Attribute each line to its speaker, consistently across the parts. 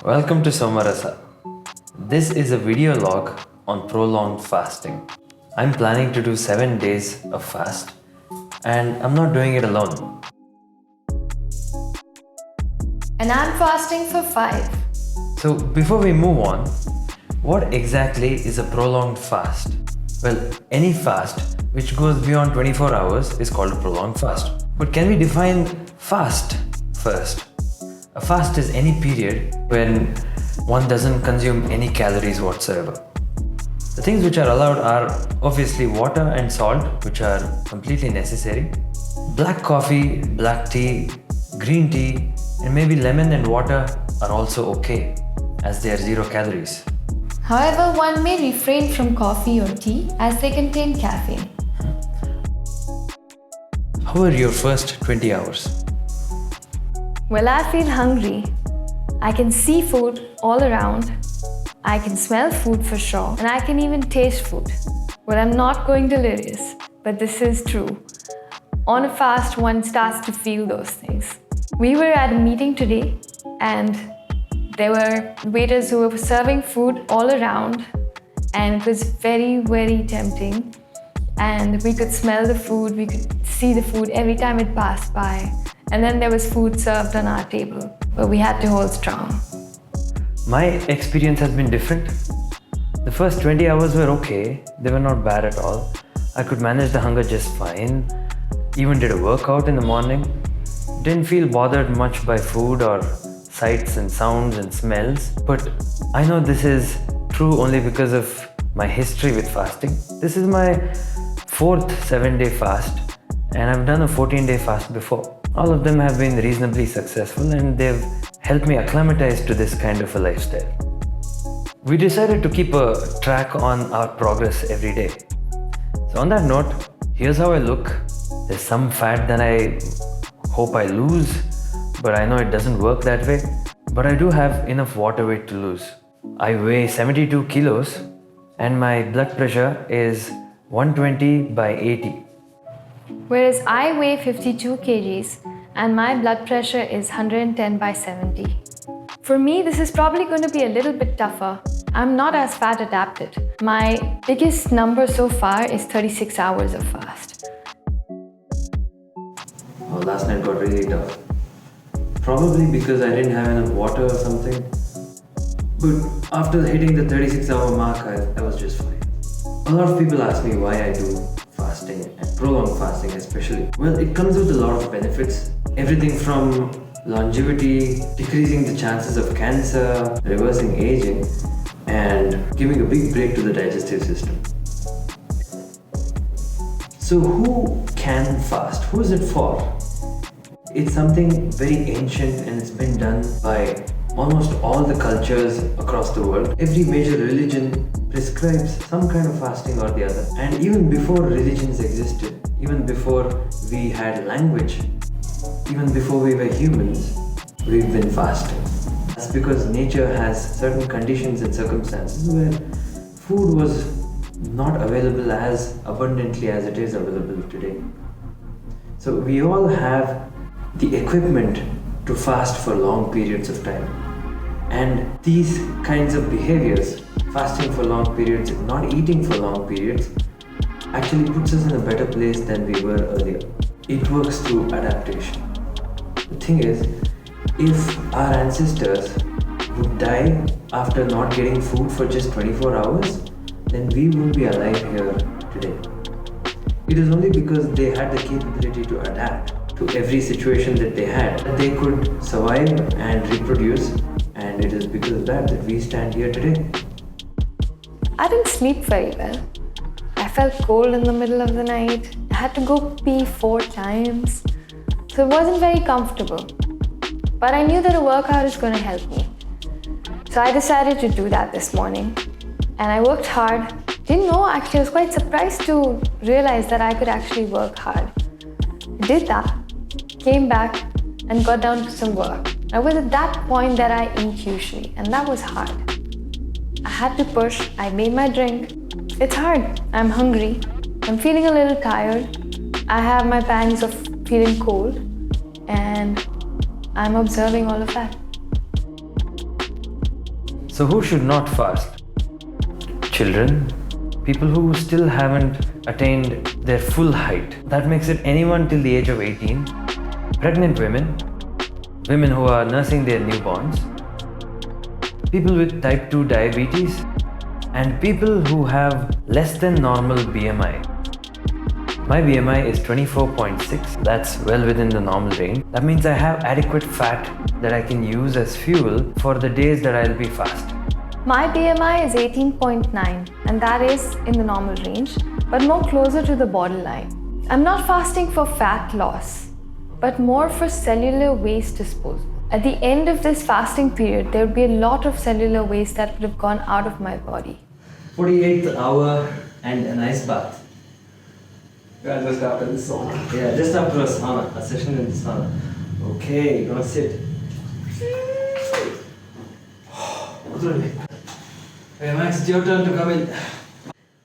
Speaker 1: Welcome to Somarasa. This is a video log on prolonged fasting. I'm planning to do 7 days of fast and I'm not doing it alone.
Speaker 2: And I'm fasting for 5.
Speaker 1: So before we move on, what exactly is a prolonged fast? Well, any fast which goes beyond 24 hours is called a prolonged fast. But can we define fast first? A fast is any period when one doesn't consume any calories whatsoever. The things which are allowed are obviously water and salt, which are completely necessary, black coffee, black tea, green tea, and maybe lemon and water are also okay as they are 0 calories.
Speaker 2: However, one may refrain from coffee or tea as they contain caffeine.
Speaker 1: How are your first 20 hours?
Speaker 2: Well, I feel hungry. I can see food all around. I can smell food for sure, and I can even taste food. Well, I'm not going delirious, but this is true. On a fast, one starts to feel those things. We were at a meeting today, and there were waiters who were serving food all around, and it was very, very tempting. And we could smell the food, we could see the food every time it passed by. And then there was food served on our table, but we had to hold strong.
Speaker 1: My experience has been different. The first 20 hours were okay, they were not bad at all. I could manage the hunger just fine, even did a workout in the morning. Didn't feel bothered much by food or sights and sounds and smells. But I know this is true only because of my history with fasting. This is my 4th 7-day fast, and I've done a 14-day fast before. All of them have been reasonably successful and they've helped me acclimatize to this kind of a lifestyle. We decided to keep a track on our progress every day. So on that note, here's how I look. There's some fat that I hope I lose, but I know it doesn't work that way. But I do have enough water weight to lose. I weigh 72 kilos and my blood pressure is 120 by 80.
Speaker 2: Whereas I weigh 52 kgs and my blood pressure is 110 by 70. For me, this is probably going to be a little bit tougher. I'm not as fat adapted. My biggest number so far is 36 hours of fast.
Speaker 1: Well, last night got really tough. Probably because I didn't have enough water or something. But after hitting the 36-hour mark, I was just fine. A lot of people ask me why I do fasting and prolonged fasting especially. Well, it comes with a lot of benefits. Everything from longevity, decreasing the chances of cancer, reversing aging, and giving a big break to the digestive system. So who can fast? Who is it for? It's something very ancient and it's been done by almost all the cultures across the world. Every major religion prescribes some kind of fasting or the other. And even before religions existed, even before we had language, even before we were humans, we've been fasting. That's because nature has certain conditions and circumstances where food was not available as abundantly as it is available today. So we all have the equipment to fast for long periods of time. And these kinds of behaviors, fasting for long periods, not eating for long periods, actually puts us in a better place than we were earlier. It works through adaptation. The thing is, if our ancestors would die after not getting food for just 24 hours, then we wouldn't be alive here today. It is only because they had the capability to adapt to every situation that they had that they could survive and reproduce, and it is because of that that we stand here today.
Speaker 2: I didn't sleep very well. I felt cold in the middle of the night. I had to go pee 4 times. So it wasn't very comfortable. But I knew that a workout is going to help me. So I decided to do that this morning. And I worked hard. Didn't know actually, I was quite surprised to realize that I could actually work hard. I did that, came back and got down to some work. I was at that point that I eat usually, and that was hard. I had to push, I made my drink. It's hard, I'm hungry, I'm feeling a little tired. I have my pangs of feeling cold, and I'm observing all of that.
Speaker 1: So who should not fast? Children, people who still haven't attained their full height. That makes it anyone till the age of 18. Pregnant women, women who are nursing their newborns, people with type 2 diabetes, and people who have less than normal BMI. My BMI is 24.6. That's well within the normal range. That means I have adequate fat that I can use as fuel for the days that I'll be fast.
Speaker 2: My BMI is 18.9 and that is in the normal range, but more closer to the borderline. I'm not fasting for fat loss, but more for cellular waste disposal. At the end of this fasting period, there would be a lot of cellular waste that would have gone out of my body.
Speaker 1: 48th hour and a nice bath.
Speaker 3: Yeah, just after the sauna.
Speaker 1: Yeah, just after a sauna, a session in the sauna. Okay, you're gonna sit. Hey Max, it's your turn to come in.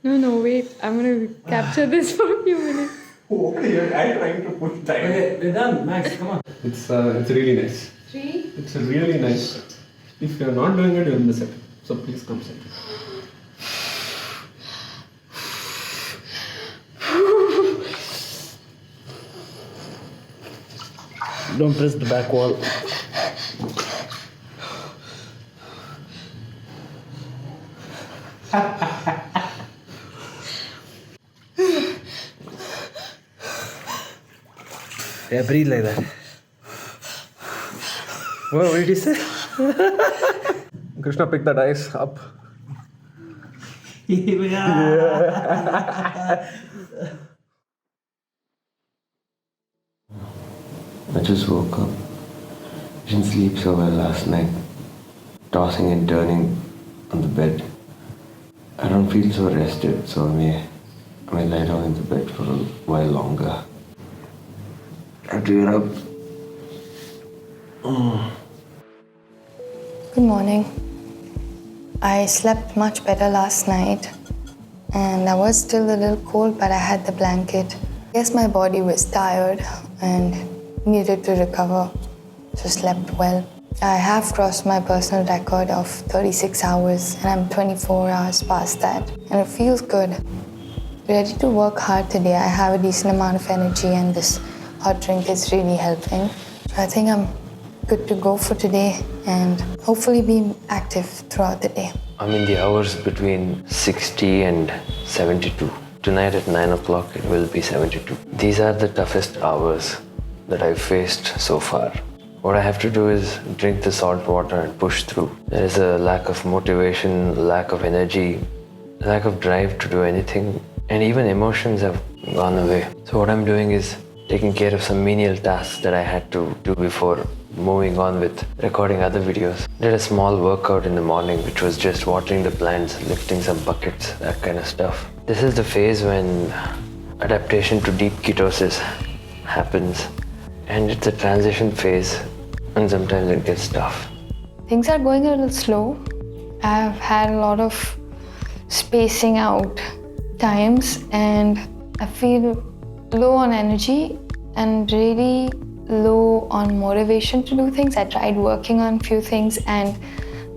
Speaker 2: No, wait. I'm gonna capture this for a few minutes.
Speaker 3: Okay, I'm trying to push time.
Speaker 1: Okay, we're done. Max, come on.
Speaker 3: It's really nice.
Speaker 2: 3.
Speaker 3: It's really nice. If you're not doing it, you'll miss it. So please come sit.
Speaker 1: Don't press the back wall. Yeah, breathe like that. What did you say?
Speaker 3: Krishna, pick that ice up.
Speaker 4: I just woke up. Didn't sleep so well last night. Tossing and turning on the bed. I don't feel so rested, so I may lie down in the bed for a while longer. I have to get up.
Speaker 2: Good morning. I slept much better last night and I was still a little cold, but I had the blanket. I guess my body was tired and needed to recover, so slept well. I have crossed my personal record of 36 hours and I'm 24 hours past that, and it feels good. Ready to work hard today. I have a decent amount of energy and this hot drink is really helping. So I think I'm good to go for today and hopefully be active throughout the day.
Speaker 4: I'm in the hours between 60 and 72. Tonight at 9 o'clock it will be 72. These are the toughest hours that I've faced so far. What I have to do is drink the salt water and push through. There is a lack of motivation, lack of energy, lack of drive to do anything, and even emotions have gone away. So what I'm doing is taking care of some menial tasks that I had to do before moving on with recording other videos. Did a small workout in the morning, which was just watering the plants, lifting some buckets, that kind of stuff. This is the phase when adaptation to deep ketosis happens, and it's a transition phase, and sometimes it gets tough.
Speaker 2: Things are going a little slow. I've had a lot of spacing out times and I feel low on energy and really low on motivation to do things. I tried working on a few things and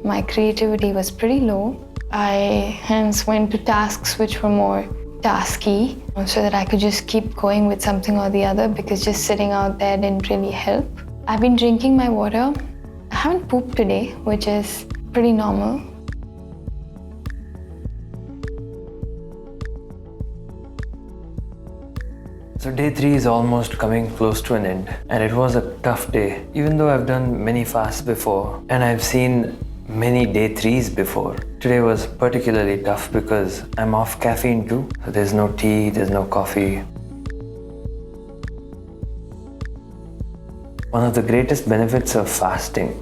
Speaker 2: my creativity was pretty low. I hence went to tasks which were more tasky so that I could just keep going with something or the other, because just sitting out there didn't really help. I've been drinking my water. I haven't pooped today, which is pretty normal.
Speaker 1: So day 3 is almost coming close to an end, and it was a tough day. Even though I've done many fasts before and I've seen many day 3s before, today was particularly tough because I'm off caffeine too. So there's no tea, there's no coffee. One of the greatest benefits of fasting,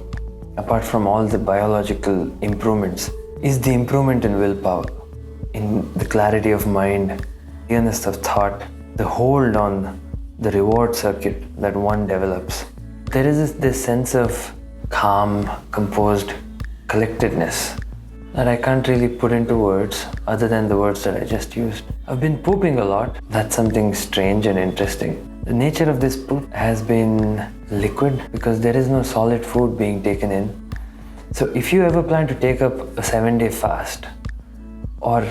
Speaker 1: apart from all the biological improvements, is the improvement in willpower, in the clarity of mind, clearness of thought, the hold on the reward circuit that one develops. There is this sense of calm, composed collectedness that I can't really put into words other than the words that I just used. I've been pooping a lot. That's something strange and interesting. The nature of this poop has been liquid because there is no solid food being taken in.
Speaker 4: So if you ever plan to take up a 7-day fast, or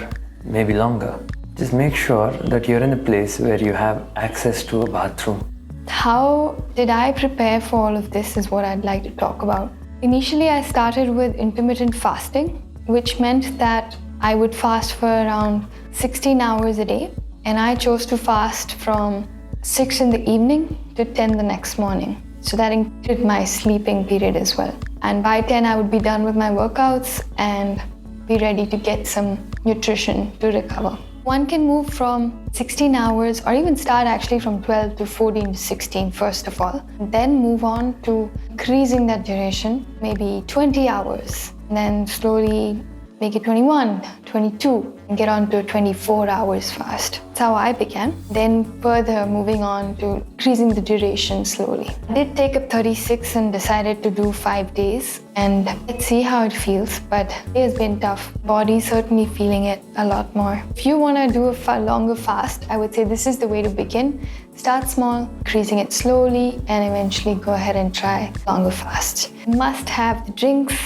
Speaker 4: maybe longer, just make sure that you're in a place where you have access to a bathroom.
Speaker 2: How did I prepare for all of this is what I'd like to talk about. Initially, I started with intermittent fasting, which meant that I would fast for around 16 hours a day. And I chose to fast from 6 in the evening to 10 the next morning. So that included my sleeping period as well. And by 10, I would be done with my workouts and be ready to get some nutrition to recover. One can move from 16 hours or even start actually from 12 to 14 to 16 first of all. Then move on to increasing that duration, maybe 20 hours. And then slowly make it 21, 22, and get on to 24 hours fast. That's how I began. Then further moving on to increasing the duration slowly. I did take up 36 and decided to do 5 days. And let's see how it feels, but it has been tough. Body certainly feeling it a lot more. If you want to do a longer fast, I would say this is the way to begin. Start small, increasing it slowly, and eventually go ahead and try longer fasts. You must have the drinks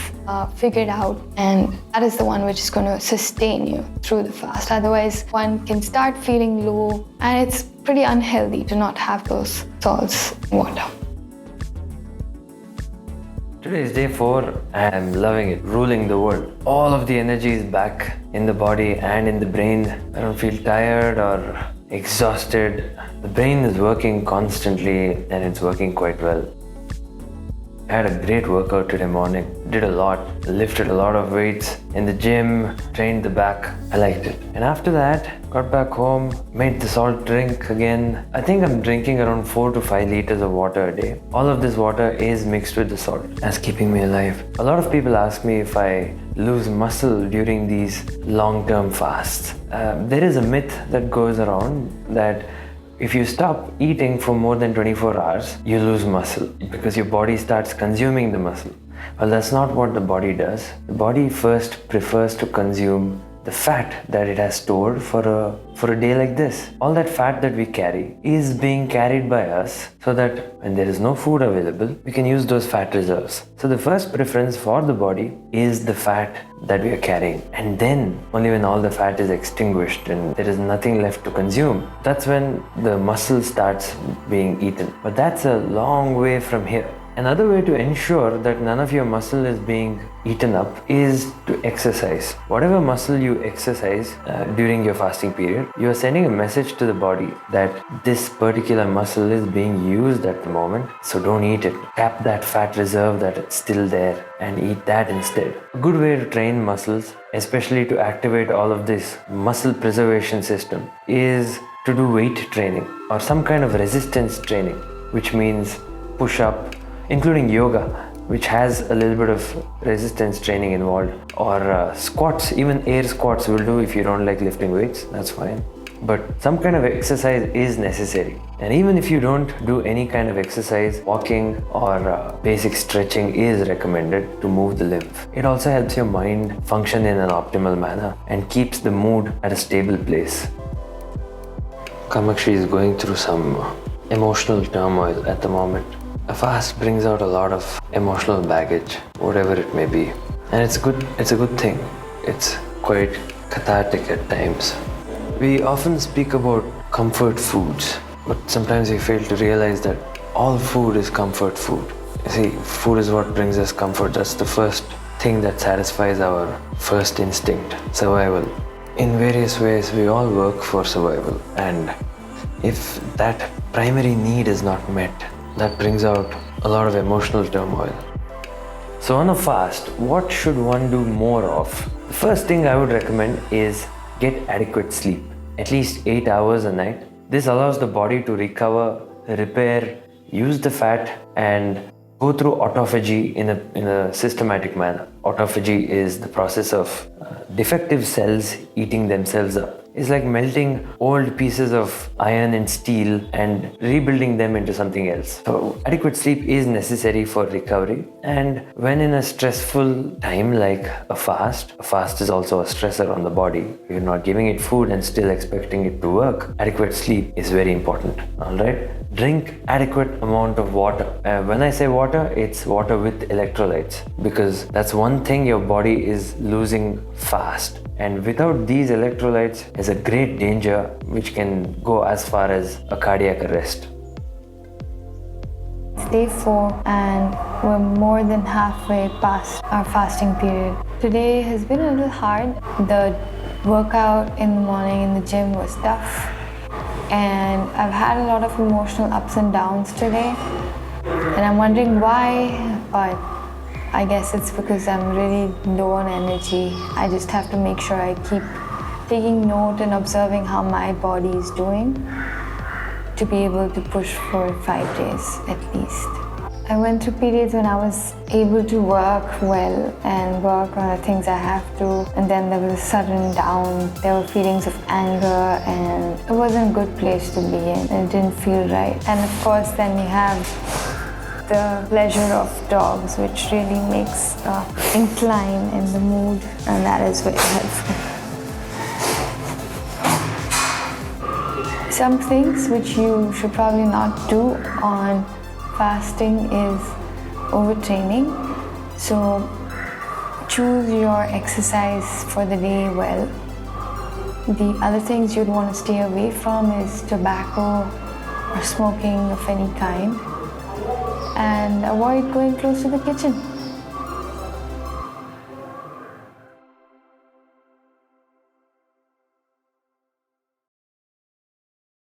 Speaker 2: figured out, and that is the one which is going to sustain you through the fast. Otherwise, one can start feeling low, and it's pretty unhealthy to not have those salts in water.
Speaker 4: Today is day 4 and I'm loving it, ruling the world. All of the energy is back in the body and in the brain. I don't feel tired or exhausted. The brain is working constantly and it's working quite well. I had a great workout today morning. Did a lot, lifted a lot of weights in the gym, trained the back. I liked it. And after that, got back home, made the salt drink again. I think I'm drinking around 4 to 5 liters of water a day. All of this water is mixed with the salt. That's keeping me alive. A lot of people ask me if I lose muscle during these long-term fasts. There is a myth that goes around that if you stop eating for more than 24 hours, you lose muscle because your body starts consuming the muscle. Well, that's not what the body does. The body first prefers to consume the fat that it has stored for a day like this. All that fat that we carry is being carried by us so that when there is no food available, we can use those fat reserves. So the first preference for the body is the fat that we are carrying. And then only when all the fat is extinguished and there is nothing left to consume, that's when the muscle starts being eaten. But that's a long way from here. Another way to ensure that none of your muscle is being eaten up is to exercise. Whatever muscle you exercise during your fasting period, you are sending a message to the body that this particular muscle is being used at the moment, so don't eat it. Tap that fat reserve that's still there and eat that instead. A good way to train muscles, especially to activate all of this muscle preservation system, is to do weight training or some kind of resistance training, which means push-up, including yoga, which has a little bit of resistance training involved, or squats. Even air squats will do if you don't like lifting weights, that's fine. But some kind of exercise is necessary. And even if you don't do any kind of exercise, walking or basic stretching is recommended to move the lymph. It also helps your mind function in an optimal manner and keeps the mood at a stable place. Kamakshi is going through some emotional turmoil at the moment. A fast brings out a lot of emotional baggage, whatever it may be. And it's a good thing. It's quite cathartic at times. We often speak about comfort foods, but sometimes we fail to realize that all food is comfort food. You see, food is what brings us comfort. That's the first thing that satisfies our first instinct, survival. In various ways, we all work for survival. And if that primary need is not met, that brings out a lot of emotional turmoil. So on a fast, what should one do more of? The first thing I would recommend is get adequate sleep, at least 8 hours a night. This allows the body to recover, repair, use the fat, and go through autophagy in a systematic manner. Autophagy is the process of defective cells eating themselves up. It's like melting old pieces of iron and steel and rebuilding them into something else. So adequate sleep is necessary for recovery. And when in a stressful time like a fast is also a stressor on the body. You're not giving it food and still expecting it to work. Adequate sleep is very important. Alright? drink adequate amount of water. When I say water, it's water with electrolytes, because that's one thing your body is losing fast. And without these electrolytes, there's a great danger which can go as far as a cardiac arrest.
Speaker 2: It's day 4 and we're more than halfway past our fasting period. Today has been a little hard. The workout in the morning in the gym was tough, and I've had a lot of emotional ups and downs today, and I'm wondering why, but I guess it's because I'm really low on energy. I just have to make sure I keep taking note and observing how my body is doing to be able to push for 5 days at least. I went through periods when I was able to work well and work on the things I have to, and then there was a sudden down. There were feelings of anger, and it wasn't a good place to be in. It didn't feel right. And of course, then you have the pleasure of dogs, which really makes incline in the mood, and that is very helpful. Some things which you should probably not do on fasting is overtraining. So choose your exercise for the day well. The other things you'd want to stay away from is tobacco or smoking of any kind, and avoid going close to the kitchen.